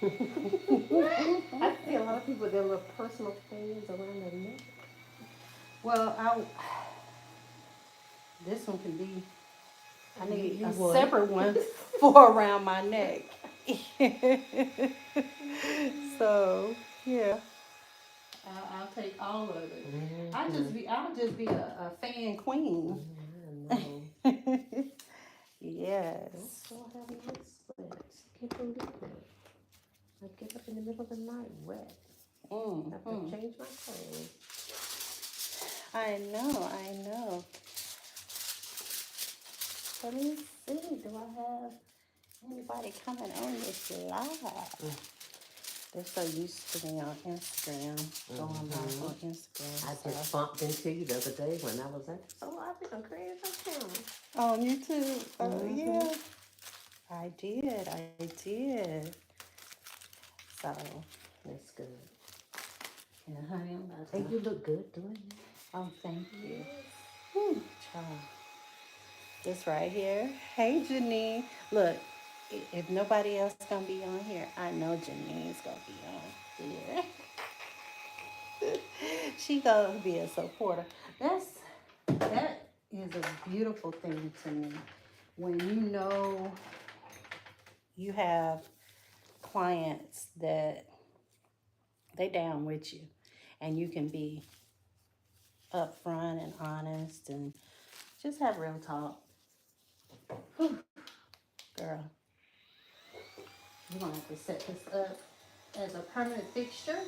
I see a lot of people with their little personal fans around their neck. Well, this one can be, I need You a would. separate one for around my neck. So, yeah. I'll take all of it. I'll just be a fan queen. I know. I'm Yes. so having night sweats. Can't believe it. I get up in the middle of the night wet. Have to Mm-hmm. change my clothes. I know, I know. Let me see. Do I have anybody coming on this live? They're so used to me on Instagram, going live on Instagram. I So. just bumped into you the other day when I was at so I think I created a channel. On YouTube? Oh, Mm-hmm. yeah. I did. I did. So, That's good. yeah, honey, I'm about And to. you look good doing it. Oh, thank you. Yes. Whew, child. This right here. Hey, Janine. Look, if nobody else gonna be on here, I know Janine's gonna be on here. She gonna be a supporter. That is a beautiful thing to me. When you know you have clients that they down with you, and you can be upfront and honest and just have real talk. Whew, girl, you're gonna have to set this up as a permanent fixture.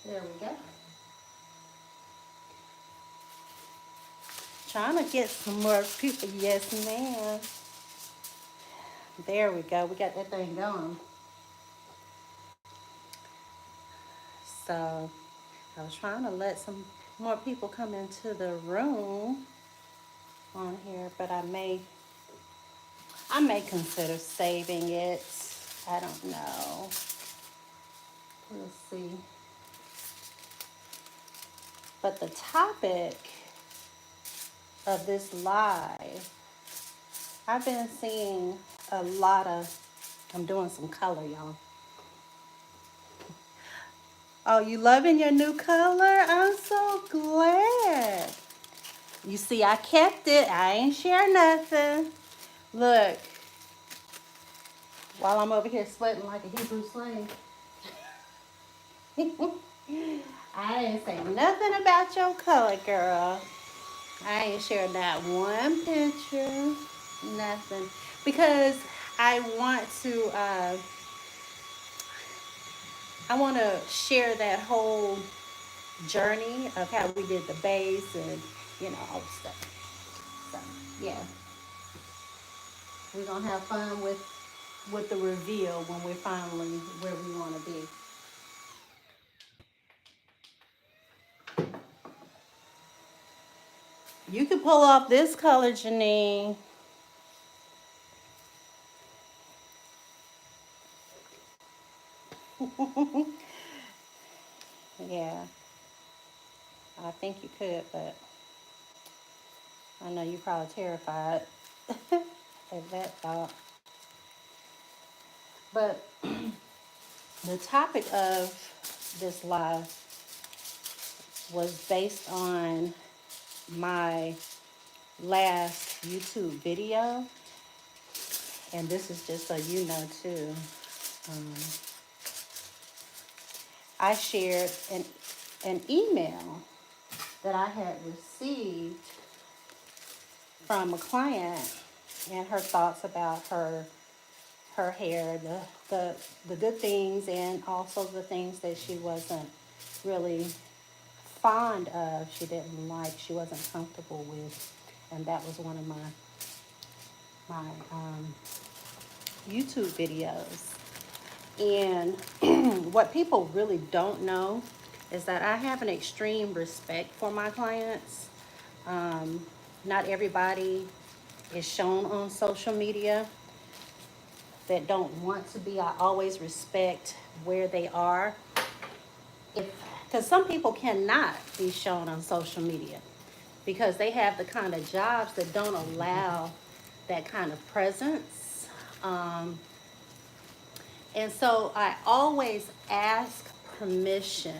There we go. Trying to get some more people. Yes, ma'am. There we go. We got that thing going. So I was trying to let some more people come into the room on here, but I may consider saving it. I don't know. Let's see. But the topic of this live, I've been seeing a lot of, I'm doing some color, y'all. Oh, you loving your new color? I'm so glad. You see, I kept it. I ain't share nothing. Look, while I'm over here sweating like a Hebrew slave, I didn't say nothing about your color, girl. I ain't shared that one picture, nothing, because I want to. I want to share that whole journey of how we did the base and all the stuff. So yeah, we're gonna have fun with the reveal when we're finally where we want to be. You can pull off this color, Janine. Yeah, I think you could, but I know you're probably terrified at that thought. But the topic of this live was based on my last YouTube video, and this is just so you know too. Um, I shared an email that I had received from a client and her thoughts about her hair, the good things and also the things that she wasn't really fond of, she didn't like, she wasn't comfortable with, and that was one of my YouTube videos. And what people really don't know is that I have an extreme respect for my clients. Um, Not everybody is shown on social media that don't want to be. I always respect where they are. If Because some people cannot be shown on social media because they have the kind of jobs that don't allow that kind of presence. Um, And so I always ask permission.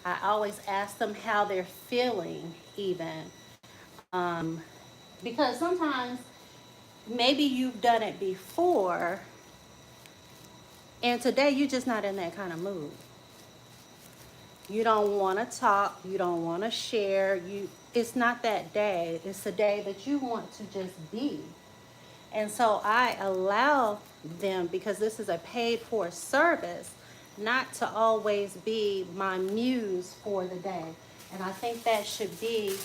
I always ask them how they're feeling, even. Um, because sometimes maybe you've done it before, and today you're just not in that kind of mood. You don't want to talk. You don't want to share. It's not that day. It's a day that you want to just be. And so I allow them, because this is a paid for service, not to always be my muse for the day. And I think that should be,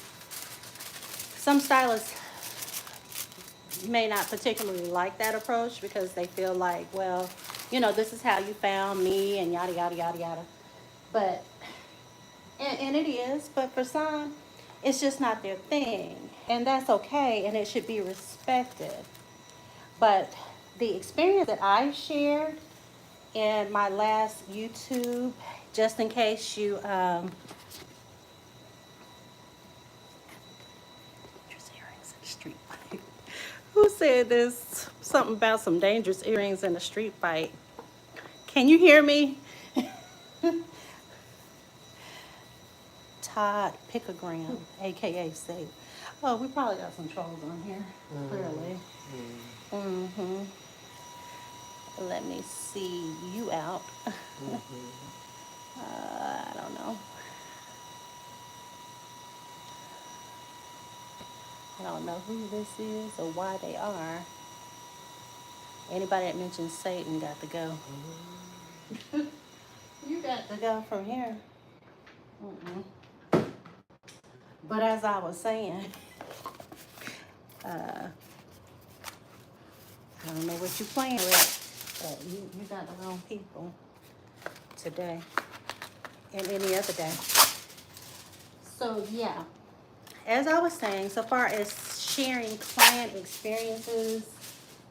some stylists may not particularly like that approach because they feel like, well, this is how you found me and yada, yada, yada, yada. But, and it is, but for some, it's just not their thing. And that's okay, and it should be respected. But the experience that I shared in my last YouTube, just in case you, dangerous earrings in the street fight. Who said this? Something about some dangerous earrings in a street fight. Can you hear me? Todd Picogram, aka Save. Oh, we probably got some trolls on here, clearly. Mm-hmm. Let me see you out. I don't know. I don't know who this is or why they are. Anybody that mentions Satan got to go. You got to go from here. But as I was saying, I don't know what you're playing with, but you got the wrong people today and any other day. So yeah, as I was saying, so far as sharing client experiences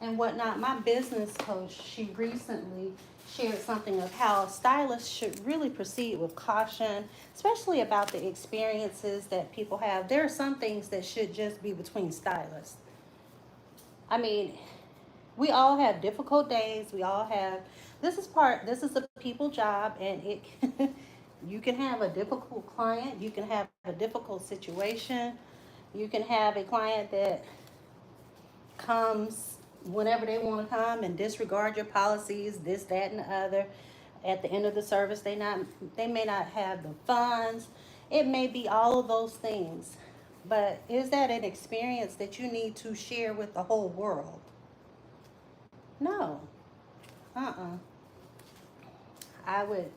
and whatnot, my business coach, she recently shared something of how stylists should really proceed with caution, especially about the experiences that people have. There are some things that should just be between stylists. I mean, we all have difficult days. We all have, this is a people job, and it you can have a difficult client, you can have a difficult situation, you can have a client that comes whenever they want to come and disregard your policies, this, that, and the other. At the end of the service, they may not have the funds. It may be all of those things. But is that an experience that you need to share with the whole world? No. I would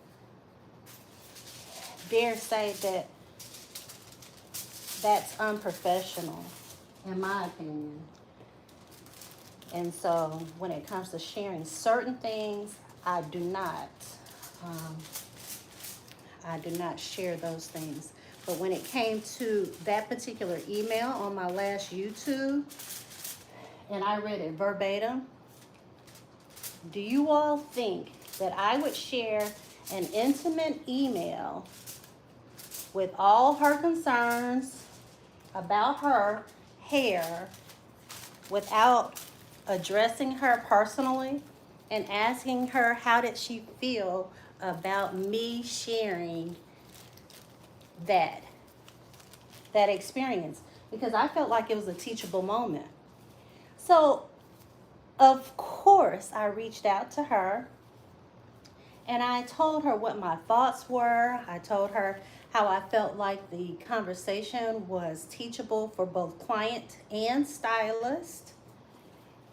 dare say that that's unprofessional, in my opinion. And so when it comes to sharing certain things, I do not share those things. But when it came to that particular email on my last YouTube, and I read it verbatim, do you all think that I would share an intimate email with all her concerns about her hair without addressing her personally and asking her how did she feel about me sharing that experience? Because I felt like it was a teachable moment. So of course I reached out to her and I told her what my thoughts were. I told her how I felt like the conversation was teachable for both client and stylist,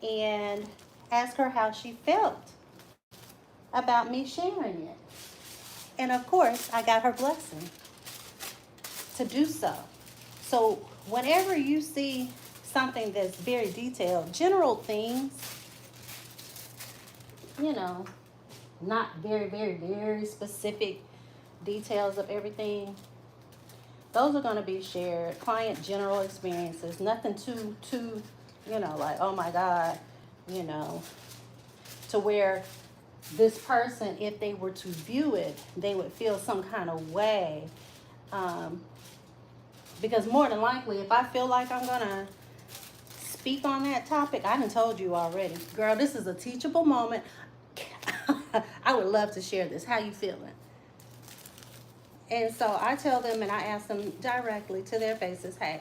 and asked her how she felt about me sharing it. And of course, I got her blessing to do so. So whenever you see something that's very detailed, general things, not very, very, very specific details of everything, those are going to be shared. Client general experiences, nothing too, like, oh my God, to where this person, if they were to view it, they would feel some kind of way. Because more than likely, if I feel like I'm going to speak on that topic, I done told you already, girl, this is a teachable moment. I would love to share this. How you feeling? And so I tell them and I ask them directly to their faces, hey,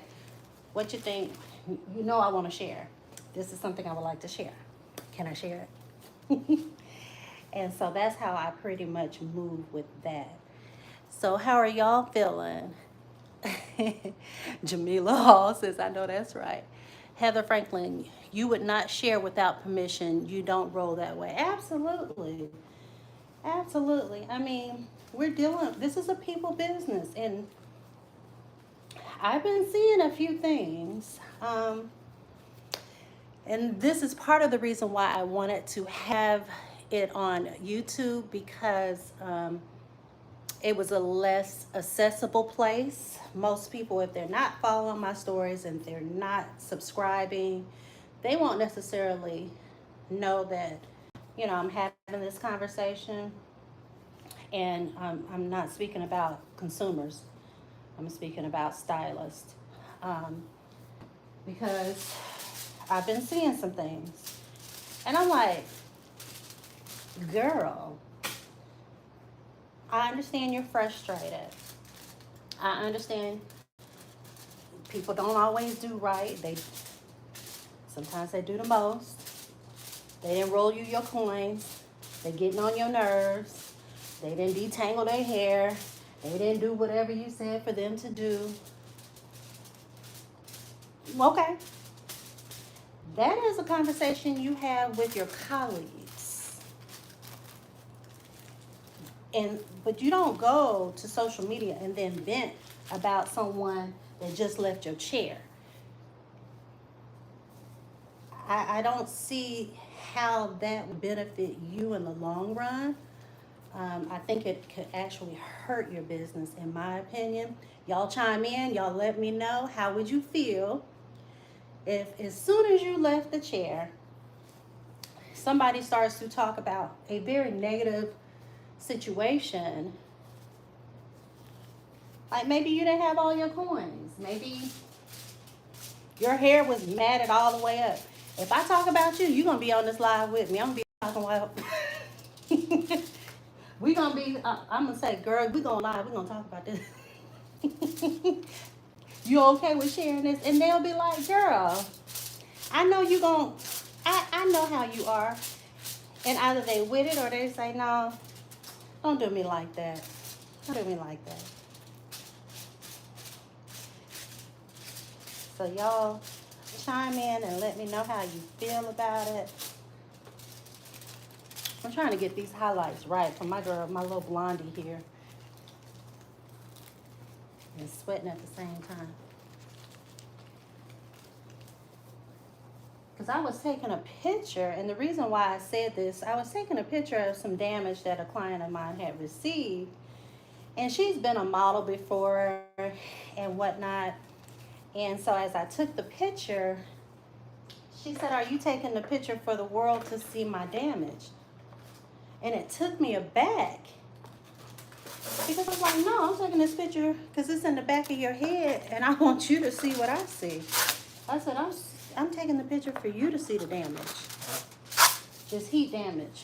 what you think? You know I want to share. This is something I would like to share. Can I share it? And so that's how I pretty much move with that. So how are y'all feeling? Jamila Hall says, I know that's right. Heather Franklin, you would not share without permission. You don't roll that way. Absolutely. Absolutely. I mean, this is a people business. And I've been seeing a few things. And this is part of the reason why I wanted to have it on YouTube because it was a less accessible place. Most people, if they're not following my stories and they're not subscribing, they won't necessarily know that, I'm having this conversation. And I'm not speaking about consumers. I'm speaking about stylists. Because I've been seeing some things. And I'm like, girl, I understand you're frustrated. I understand people don't always do right. Sometimes they do the most. They didn't roll you your coins. They getting on your nerves. They didn't detangle their hair. They didn't do whatever you said for them to do. Okay. That is a conversation you have with your colleagues. But you don't go to social media and then vent about someone that just left your chair. I don't see how that would benefit you in the long run. I think it could actually hurt your business, in my opinion. Y'all chime in. Y'all let me know. How would you feel if as soon as you left the chair, somebody starts to talk about a very negative situation? Like maybe you didn't have all your coins. Maybe your hair was matted all the way up. If I talk about you, you're going to be on this live with me. I'm going to be talking about... We're going to be... I'm going to say, girl, we're going live. We're going to talk about this. You okay with sharing this? And they'll be like, girl, I know you going... I know how you are. And either they with it or they say, no, don't do me like that. Don't do me like that. So y'all chime in and let me know how you feel about it. I'm trying to get these highlights right for my girl, my little blondie here. And sweating at the same time. Because I was taking a picture, and the reason why I said this, I was taking a picture of some damage that a client of mine had received. And she's been a model before and whatnot. And so as I took the picture, she said, are you taking the picture for the world to see my damage? And it took me aback. Because I was like, no, I'm taking this picture because it's in the back of your head and I want you to see what I see. I said, I'm taking the picture for you to see the damage. Just heat damage.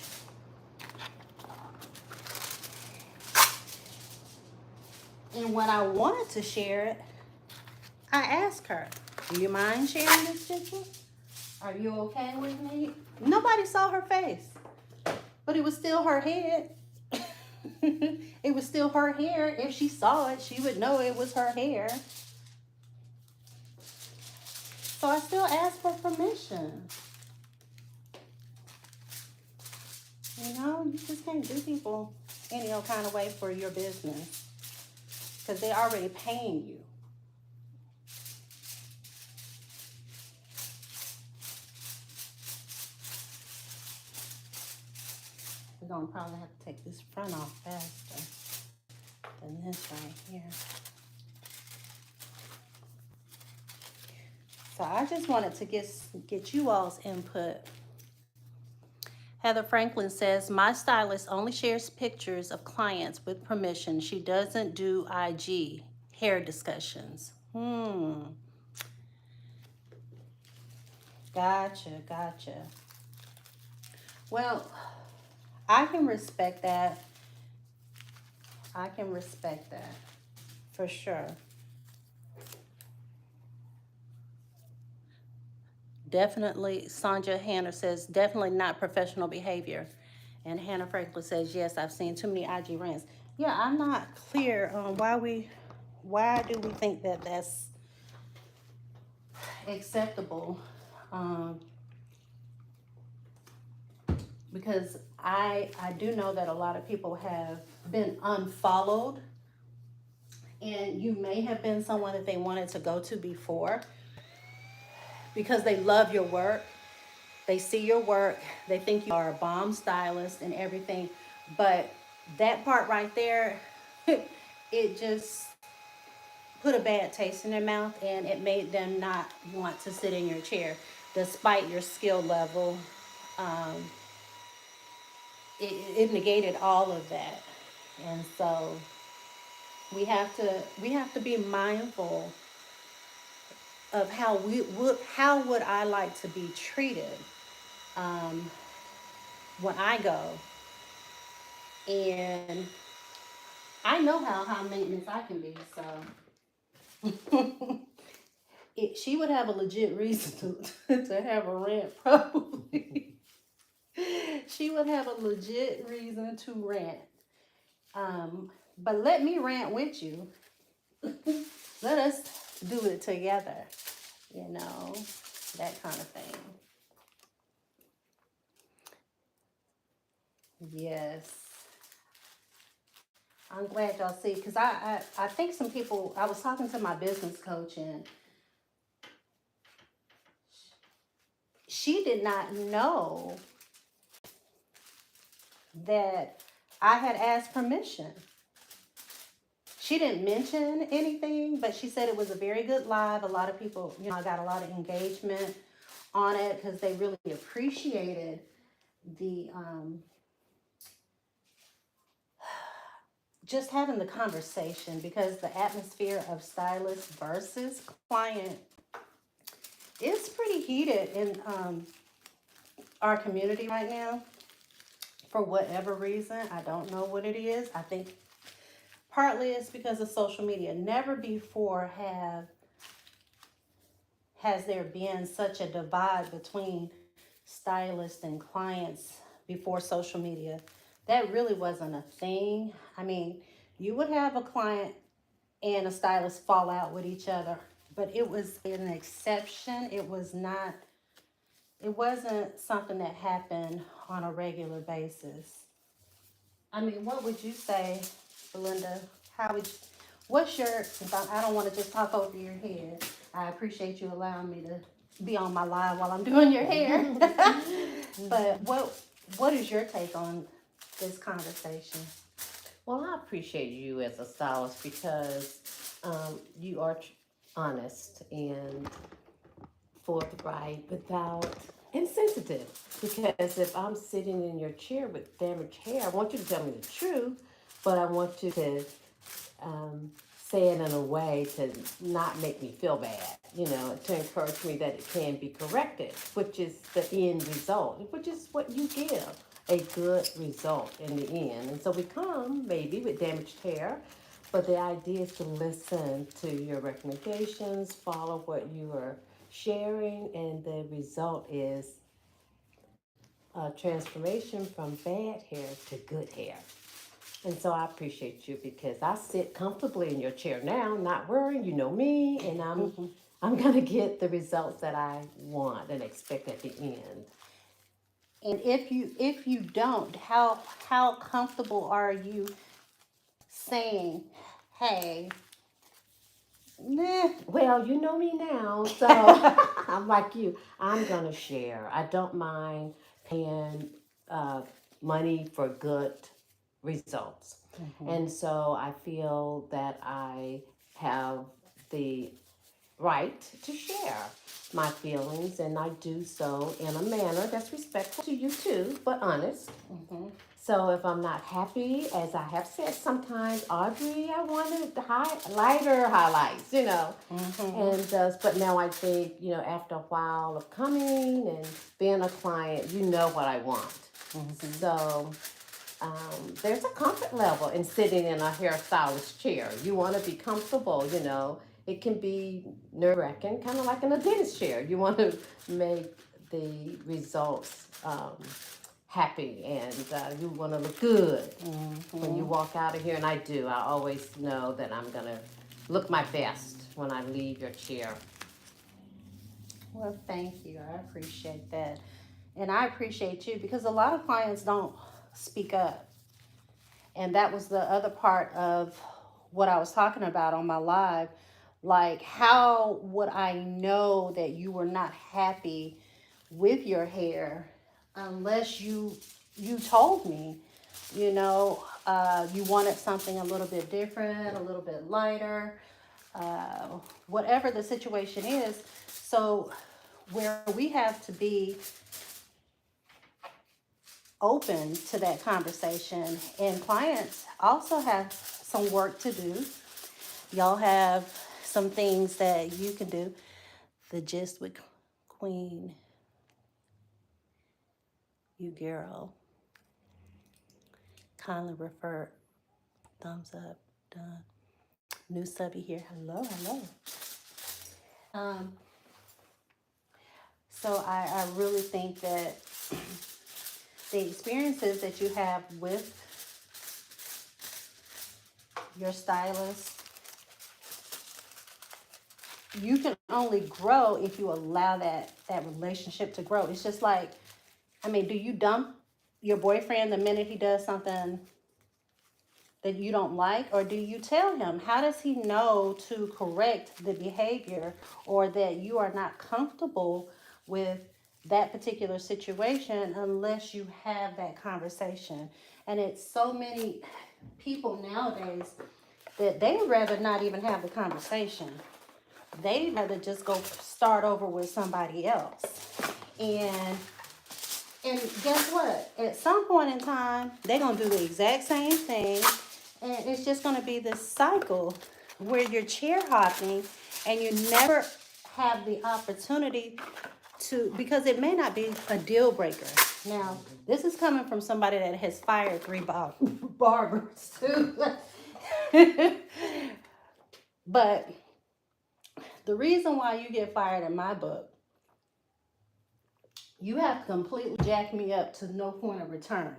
And when I wanted to share it, I asked her, do you mind sharing this picture? Are you okay with me? Nobody saw her face, but it was still her head. It was still her hair. If she saw it, she would know it was her hair. So I still asked for permission. You know, you just can't do people any old kind of way for your business because they're already paying you. We're going to probably have to take this front off faster than this right here. So I just wanted to get you all's input. Heather Franklin says, my stylist only shares pictures of clients with permission. She doesn't do IG hair discussions. Gotcha. Well, I can respect that. I can respect that for sure. Definitely, Sandra Hannah says, definitely not professional behavior. And Hannah Franklin says, yes, I've seen too many IG rants. Yeah, I'm not clear on why do we think that that's acceptable? Um, because I do know that a lot of people have been unfollowed, and you may have been someone that they wanted to go to before because they love your work. They see your work, they think you are a bomb stylist and everything, but that part right there, it just put a bad taste in their mouth, and it made them not want to sit in your chair despite your skill level. Um, it negated all of that. And so we have to be mindful of how would I like to be treated um, when I go. And I know how high maintenance I can be, so she would have a legit reason to have a rant, probably. She would have a legit reason to rant. But let me rant with you. Let us do it together, you know, that kind of thing. Yes. I'm glad y'all see, because I think some people, I was talking to my business coach, and she did not know that I had asked permission. She didn't mention anything, but she said it was a very good live. A lot of people, I got a lot of engagement on it because they really appreciated the just having the conversation, because the atmosphere of stylist versus client is pretty heated in our community right now. For whatever reason, I don't know what it is. I think partly it's because of social media. Never before has there been such a divide between stylists and clients before social media. That really wasn't a thing. I mean, you would have a client and a stylist fall out with each other, but it was an exception. It wasn't something that happened on a regular basis. I mean, what would you say, Belinda? What's your, I don't want to just talk over your head. I appreciate you allowing me to be on my live while I'm doing your hair. But what is your take on this conversation? Well, I appreciate you as a stylist because you are honest and forthright without insensitive. Because if I'm sitting in your chair with damaged hair, I want you to tell me the truth, but I want you to say it in a way to not make me feel bad, to encourage me that it can be corrected, which is the end result, which is what you give, a good result in the end. And so we come maybe with damaged hair, but the idea is to listen to your recommendations, follow what you are sharing, and the result is a transformation from bad hair to good hair. And so I appreciate you because I sit comfortably in your chair now, not worrying, you know me, and I'm gonna get the results that I want and expect at the end. And if you don't, how comfortable are you saying, hey, nah? Well, you know me now, so I'm like you. I'm gonna share. I don't mind paying money for good results. And so I feel that I have the right to share my feelings, and I do so in a manner that's respectful to you too, but honest. So if I'm not happy, as I have said sometimes, Audrey, I wanted lighter highlights, And but now I think, after a while of coming and being a client, you know what I want. So there's a comfort level in sitting in a hairstylist chair. You want to be comfortable, you know. It can be nerve-wracking, kind of like in a dentist chair. You want to make the results happy, and you want to look good when you walk out of here. And I do. I always know that I'm going to look my best when I leave your chair. Well, thank you. I appreciate that. And I appreciate you because a lot of clients don't speak up. And that was the other part of what I was talking about on my live. Like, how would I know that you were not happy with your hair unless you told me, you know, you wanted something a little bit different, a little bit lighter, whatever the situation is. So where we have to be open to that conversation, and clients also have some work to do. Y'all have some things that you can do. The gist with Queen, you girl, kindly refer, thumbs up, done. New subby here, hello, hello. So I really think that the experiences that you have with your stylist, you can only grow if you allow that relationship to grow. It's just like, I mean, do you dump your boyfriend the minute he does something that you don't like, or do you tell him? How does he know to correct the behavior, or that you are not comfortable with that particular situation unless you have that conversation? And it's so many people nowadays that they would rather not even have the conversation. They'd rather just go start over with somebody else. And guess what? At some point in time, they're going to do the exact same thing. And it's just going to be this cycle where you're chair hopping and you never have the opportunity to, because it may not be a deal breaker. Now, this is coming from somebody that has fired 3 barbers too. But the reason why you get fired in my book, you have completely jacked me up to no point of return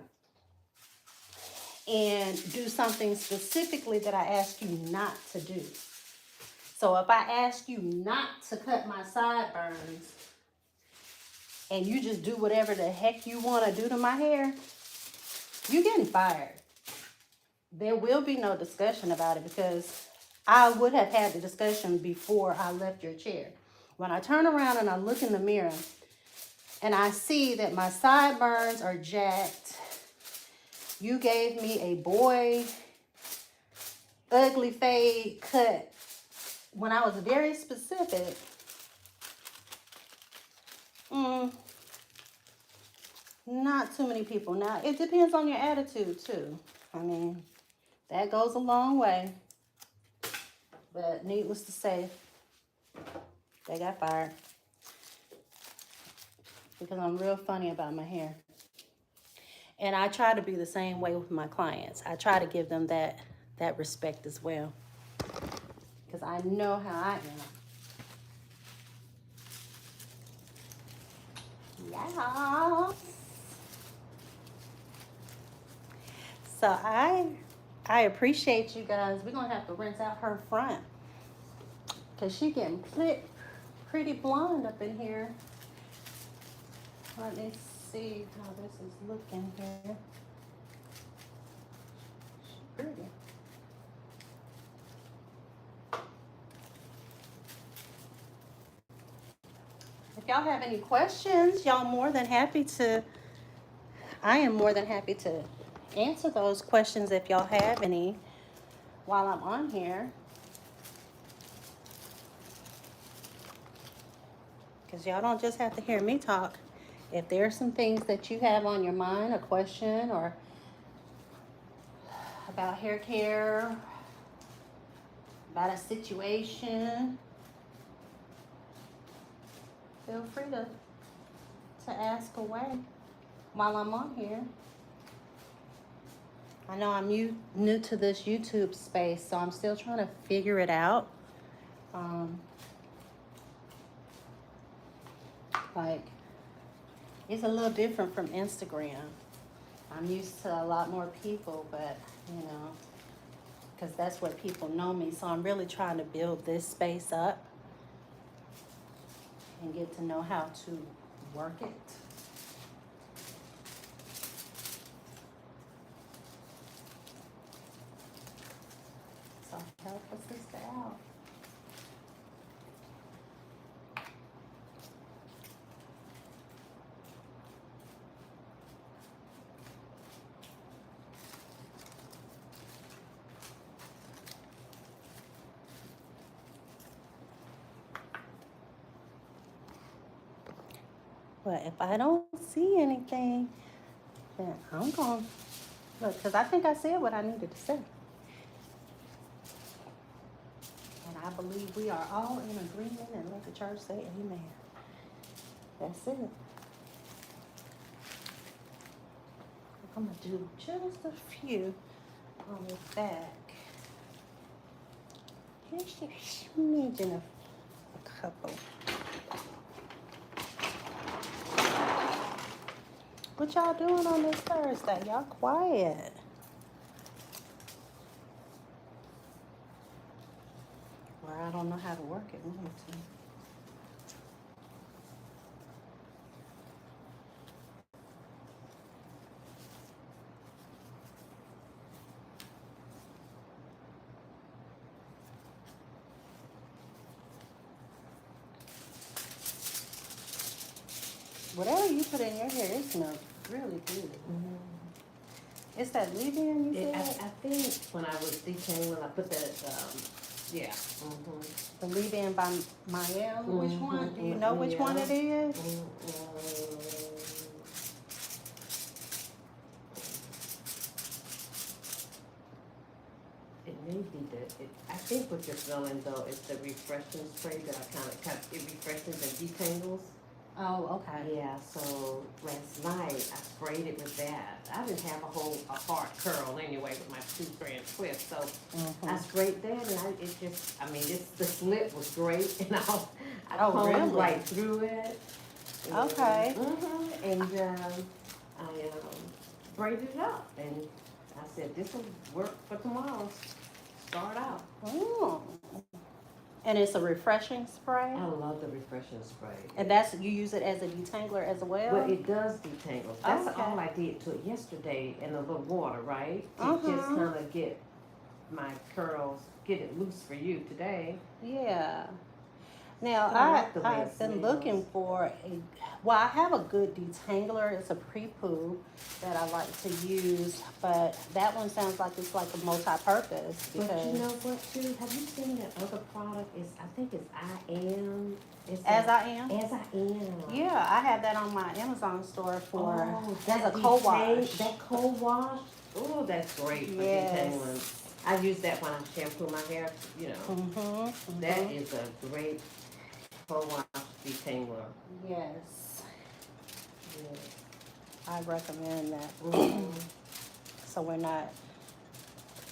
and do something specifically that I ask you not to do. So if I ask you not to cut my sideburns and you just do whatever the heck you want to do to my hair, you're getting fired. There will be no discussion about it because I would have had the discussion before I left your chair. When I turn around and I look in the mirror and I see that my sideburns are jacked, you gave me a boy ugly fade cut when I was very specific. Not too many people. Now, it depends on your attitude too. I mean, that goes a long way. But needless to say, they got fired. Because I'm real funny about my hair. And I try to be the same way with my clients. I try to give them that respect as well. Because I know how I am. Yeah. So I appreciate you guys. We're going to have to rinse out her front. Because she getting pretty blonde up in here. Let me see how this is looking here. She's pretty. If y'all have any questions, I am more than happy to answer those questions if y'all have any while I'm on here. Because y'all don't just have to hear me talk. If there are some things that you have on your mind, a question or about hair care, about a situation, feel free to ask away while I'm on here. I know I'm new to this YouTube space, so I'm still trying to figure it out. Like, it's a little different from Instagram. I'm used to a lot more people, but, you know, because that's where people know me. So I'm really trying to build this space up and get to know how to work it. So help a sister out. But if I don't see anything, then I'm going to look, because I think I said what I needed to say. And I believe we are all in agreement, and let the church say amen. That's it. I'm going to do just a few on the back. Just a smidgen of a couple. What y'all doing on this Thursday? Y'all quiet. Or I don't know how to work it. One or two. Whatever you put in your hair, it smells really good. Mm-hmm. It's that leave-in you I said? think when I was detailing, I put that, yeah. Mm-hmm. The leave-in by Mayel. Which Mhm, one? Do you know which one it is? It may be I think what you're smelling though is the refreshing spray that I it refreshes and detangles. Oh, okay. Yeah, so last night I sprayed it with that. I didn't have a hard curl anyway with my 2-strand twist, so I sprayed that and the slip was great and I combed really? right through it. And, Okay. and I braided it up and I said this will work for tomorrow. Start out. Oh. And it's a refreshing spray? I love the refreshing spray. And you use it as a detangler as well? Well, it does detangle. That's Okay. all I did to it yesterday in a little water, right? To just kind of get my curls, get it loose for you today. Yeah. Now, So I've been looking for I have a good detangler. It's a pre-poo that I like to use, but that one sounds like it's like a multi-purpose. But you know what, too? Have you seen that other product? I think it's I Am. As I Am? As I Am. Yeah, I have that on my Amazon store for, as a co-wash. That co-wash, oh, that's great for detangling. I use that when I shampoo my hair, you know. That is a great co-wash detangler. Yes. Yes. I recommend that. So we're not,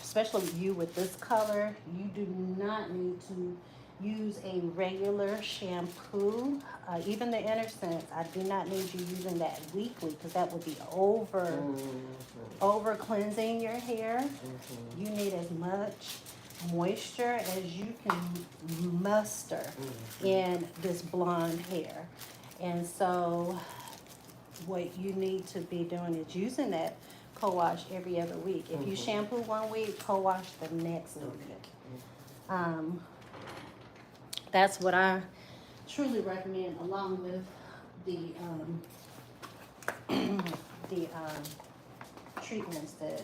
especially you with this color, you do not need to use a regular shampoo. Even the Inner Sense, I do not need you using that weekly because that would be over cleansing your hair. You need as much moisture as you can muster in this blonde hair. And so what you need to be doing is using that co-wash every other week. If you shampoo one week, co-wash the next week. That's what I truly recommend, along with the treatments that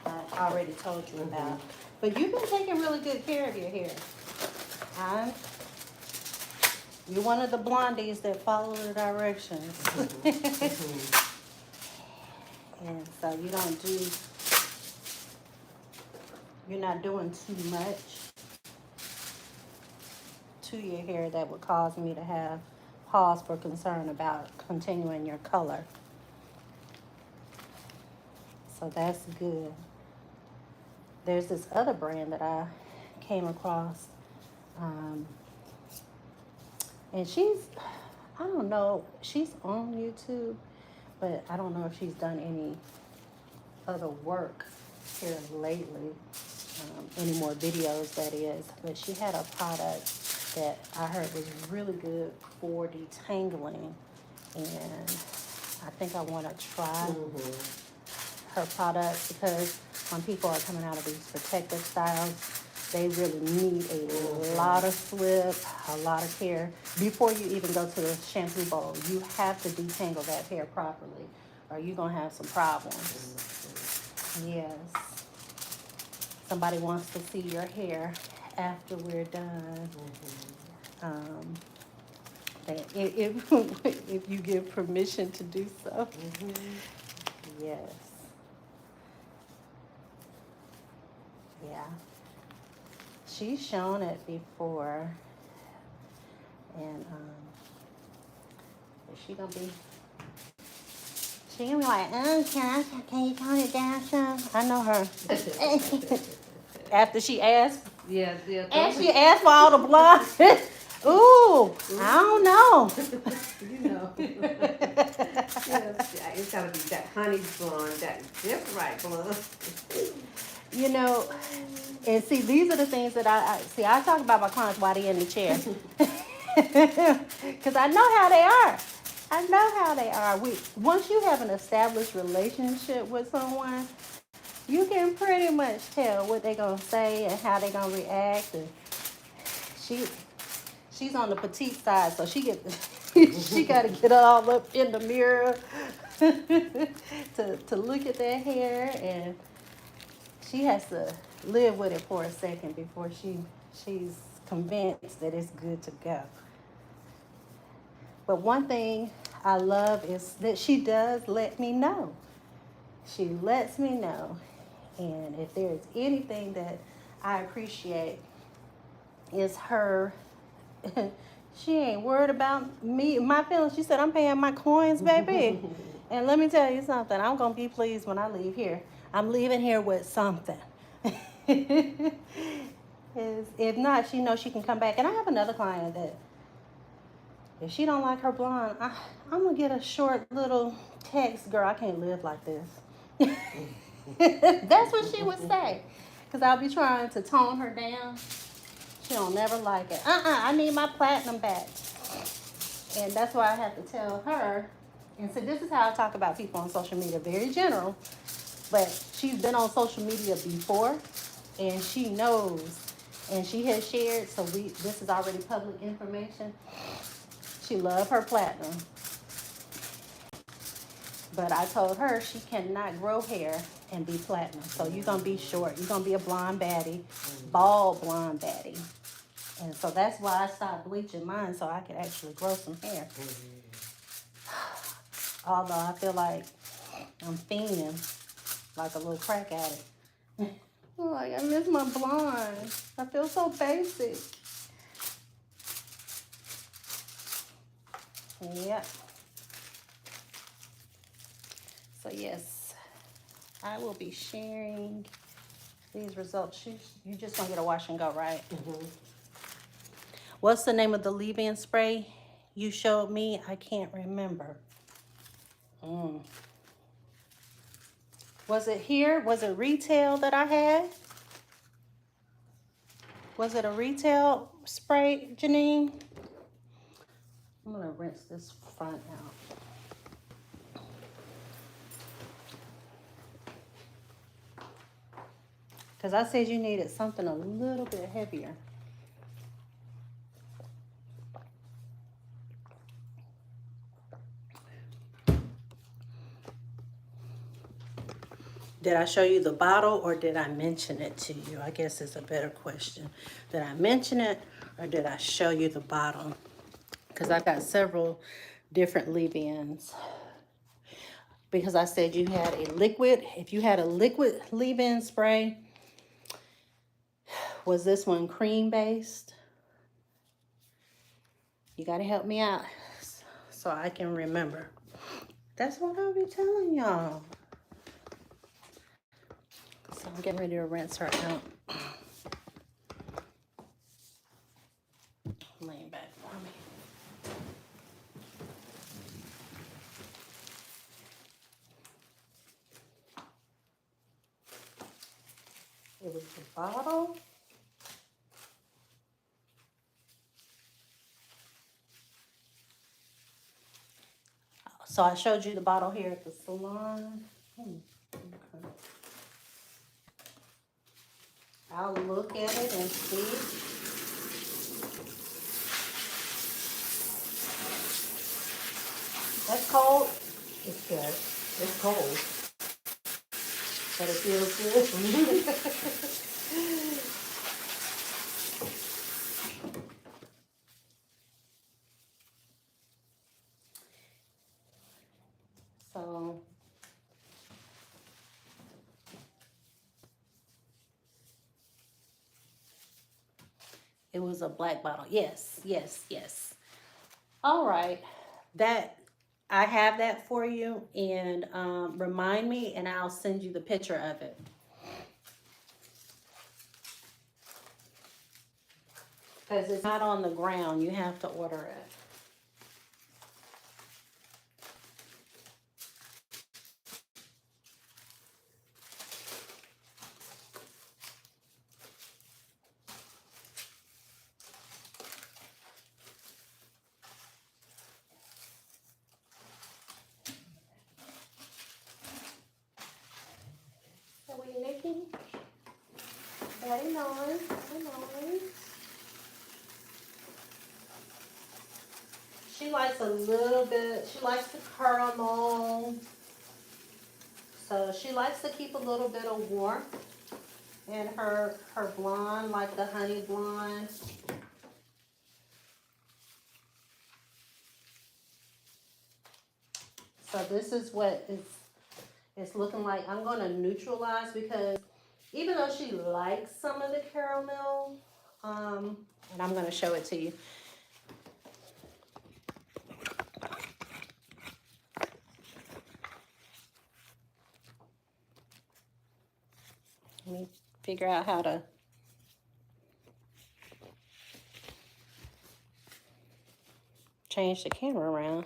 I already told you about. But you've been taking really good care of your hair. You're one of the blondies that follow the directions. And so you're not doing too much to your hair that would cause me to have pause for concern about continuing your color. So that's good. There's this other brand that I came across. Um, and I don't know, she's on YouTube, but I don't know if she's done any other work here lately, any more videos that is. But she had a product that I heard was really good for detangling, and I think I want to try her product because when people are coming out of these protective styles, they really need a lot of slip, a lot of care. Before you even go to the shampoo bowl, you have to detangle that hair properly or you're going to have some problems. Yes. Somebody wants to see your hair after we're done. If, if you give permission to do so. Yes. Yeah. She's shown it before. And is she gonna be like, can you tone it down some? I know her. After she asked, Yeah. after she asked for all the blood. Ooh, I don't know. You know. Yes, it's gotta be that honey blonde, that just right blonde. You know, and see, these are the things that I talk about my clients while they're in the chair. Because I know how they are. I know how they are. Once you have an established relationship with someone, you can pretty much tell what they're going to say and how they're going to react. And she's on the petite side, so she got to get all up in the mirror to look at their hair, and she has to live with it for a second before she's convinced that it's good to go. But one thing I love is that she does let me know. She lets me know. And if there's anything that I appreciate is her, she ain't worried about me, my feelings. She said, I'm paying my coins, baby. And let me tell you something, I'm going to be pleased when I leave here. I'm leaving here with something. If not, she knows she can come back. And I have another client that if she don't like her blonde, I'm going to get a short little text, girl, I can't live like this. That's what she would say. Because I'll be trying to tone her down. She don't never like it. I need my platinum back. And that's why I have to tell her. And so this is how I talk about people on social media. Very general. But she's been on social media before. And she knows. And she has shared. So this is already public information. She loves her platinum. But I told her she cannot grow hair and be platinum. So you're going to be short. You're going to be a blonde baddie, bald blonde baddie. And so that's why I stopped bleaching mine so I could actually grow some hair. Although I feel like I'm fiending like a little crack addict. Like, I miss my blonde. I feel so basic. Yep. So yes, I will be sharing these results. You just gonna get a wash and go, right? What's the name of the leave-in spray you showed me? I can't remember. Was it here? Was it retail that I had? Was it a retail spray, Janine? I'm gonna rinse this front out. Because I said you needed something a little bit heavier. Did I show you the bottle or did I mention it to you? I guess it's a better question. Did I mention it or did I show you the bottle? Because I got several different leave-ins. Because I said you had a liquid. If you had a liquid leave-in spray, was this one cream-based? You got to help me out so I can remember. That's what I'll be telling y'all. So I'm getting ready to rinse her out. Lean back for me. It was the bottle. So I showed you the bottle here at the salon. Okay. I'll look at it and see. That's cold, It's good. It's cold. but it feels good. So it was a black bottle. Yes, yes, yes. All right. That I have that for you, and remind me, and I'll send you the picture of it. Because it's not on the ground. You have to order it. Are we nicking? Very nice. Very nice. She likes a little bit. She likes the caramel. So she likes to keep a little bit of warmth in her blonde, like the honey blonde. So this is what it's looking like. I'm going to neutralize because even though she likes some of the caramel, and I'm going to show it to you. Let me figure out how to change the camera around.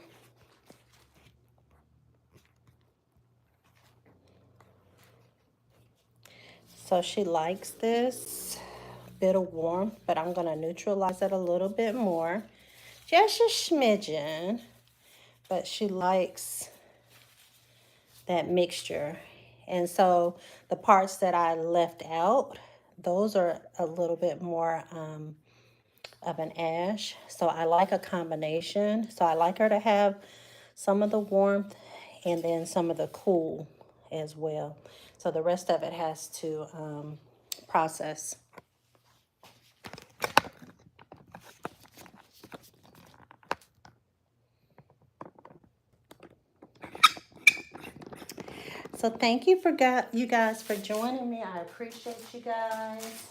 So she likes this bit of warmth, but I'm going to neutralize it a little bit more. Just a smidgen. But she likes that mixture. And so the parts that I left out, those are a little bit more of an ash. So I like a combination. So I like her to have some of the warmth and then some of the cool as well. So the rest of it has to process. So thank you you guys for joining me. I appreciate you guys.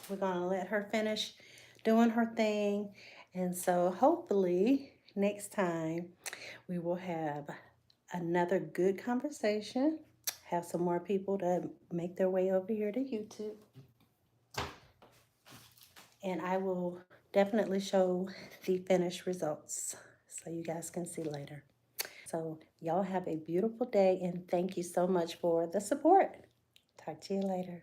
We're gonna let her finish doing her thing. And so hopefully next time we will have another good conversation. Have some more people to make their way over here to YouTube. And I will definitely show the finished results so you guys can see later. So y'all have a beautiful day and thank you so much for the support. Talk to you later.